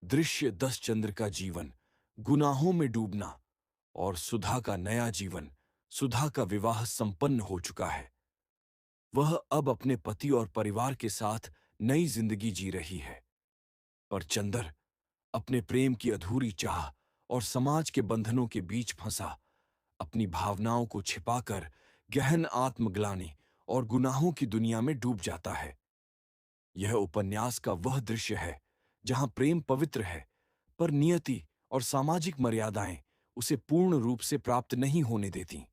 दृश्य 10 चंद्र का जीवन, गुनाहों में डूबना और सुधा का नया जीवन। सुधा का विवाह संपन्न हो चुका है। वह अब अपने पति और परिवार के साथ नई जिंदगी जी रही है। पर चंदर अपने प्रेम की अधूरी चाह और समाज के बंधनों के बीच फंसा, अपनी भावनाओं को छिपाकर गहन आत्मग्लानि और गुनाहों की दुनिया में डूब जाता है। यह उपन्यास का वह दृश्य है जहां प्रेम पवित्र है, पर नियति और सामाजिक मर्यादाएं उसे पूर्ण रूप से प्राप्त नहीं होने देती।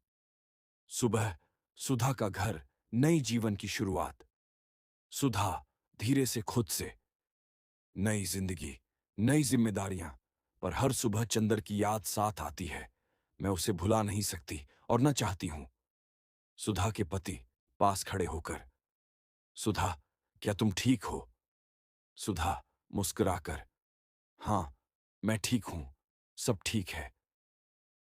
सुबह सुधा का घर, नई जीवन की शुरुआत। सुधा धीरे से खुद से, नई जिंदगी, नई जिम्मेदारियां। पर हर सुबह चंदर की याद साथ आती है। मैं उसे भुला नहीं सकती और न चाहती हूं। सुधा के पति पास खड़े होकर, सुधा, क्या तुम ठीक हो? सुधा मुस्कुराकर, हां, मैं ठीक हूं, सब ठीक है।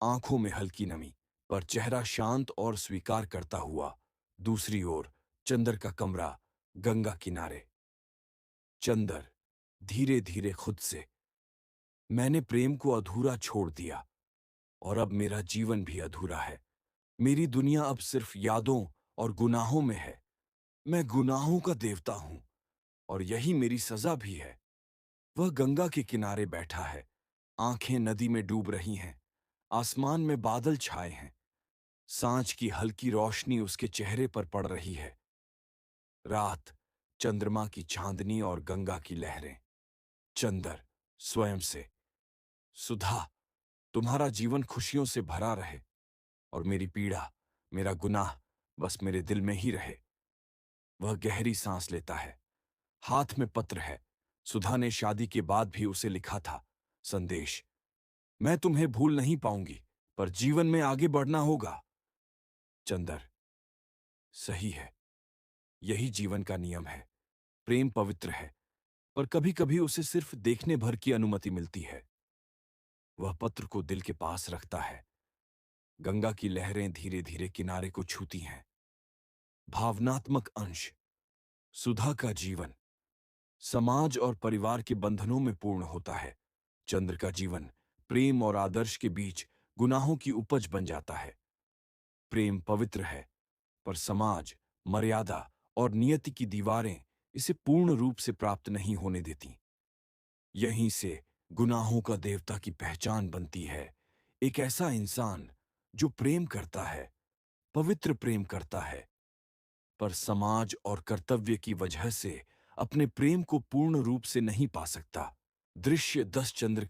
आंखों में हल्की नमी, पर चेहरा शांत और स्वीकार करता हुआ। दूसरी ओर चंदर का कमरा, गंगा किनारे। चंदर धीरे धीरे खुद से, मैंने प्रेम को अधूरा छोड़ दिया और अब मेरा जीवन भी अधूरा है। मेरी दुनिया अब सिर्फ यादों और गुनाहों में है। मैं गुनाहों का देवता हूं और यही मेरी सजा भी है। वह गंगा के किनारे बैठा है, आंखें नदी में डूब रही हैं, आसमान में बादल छाए हैं, सांझ की हल्की रोशनी उसके चेहरे पर पड़ रही है। रात, चंद्रमा की चांदनी और गंगा की लहरें। चंदर स्वयं से, सुधा, तुम्हारा जीवन खुशियों से भरा रहे और मेरी पीड़ा, मेरा गुनाह बस मेरे दिल में ही रहे। वह गहरी सांस लेता है। हाथ में पत्र है। सुधा ने शादी के बाद भी उसे लिखा था। संदेश, मैं तुम्हें भूल नहीं पाऊंगी, पर जीवन में आगे बढ़ना होगा। चंदर, सही है, यही जीवन का नियम है। प्रेम पवित्र है, पर कभी कभी उसे सिर्फ देखने भर की अनुमति मिलती है। वह पत्र को दिल के पास रखता है। गंगा की लहरें धीरे धीरे किनारे को छूती हैं। भावनात्मक अंश। सुधा का जीवन समाज और परिवार के बंधनों में पूर्ण होता है। चंद्र का जीवन प्रेम और आदर्श के बीच गुनाहों की उपज बन जाता है। प्रेम पवित्र है, पर समाज, मर्यादा और नियति की दीवारें इसे पूर्ण रूप से प्राप्त नहीं होने देती। यहीं से गुनाहों का देवता की पहचान बनती है। एक ऐसा इंसान जो प्रेम करता है, पवित्र प्रेम करता है, पर समाज और कर्तव्य की वजह से अपने प्रेम को पूर्ण रूप से नहीं पा सकता। दृश्य 10 चंद्र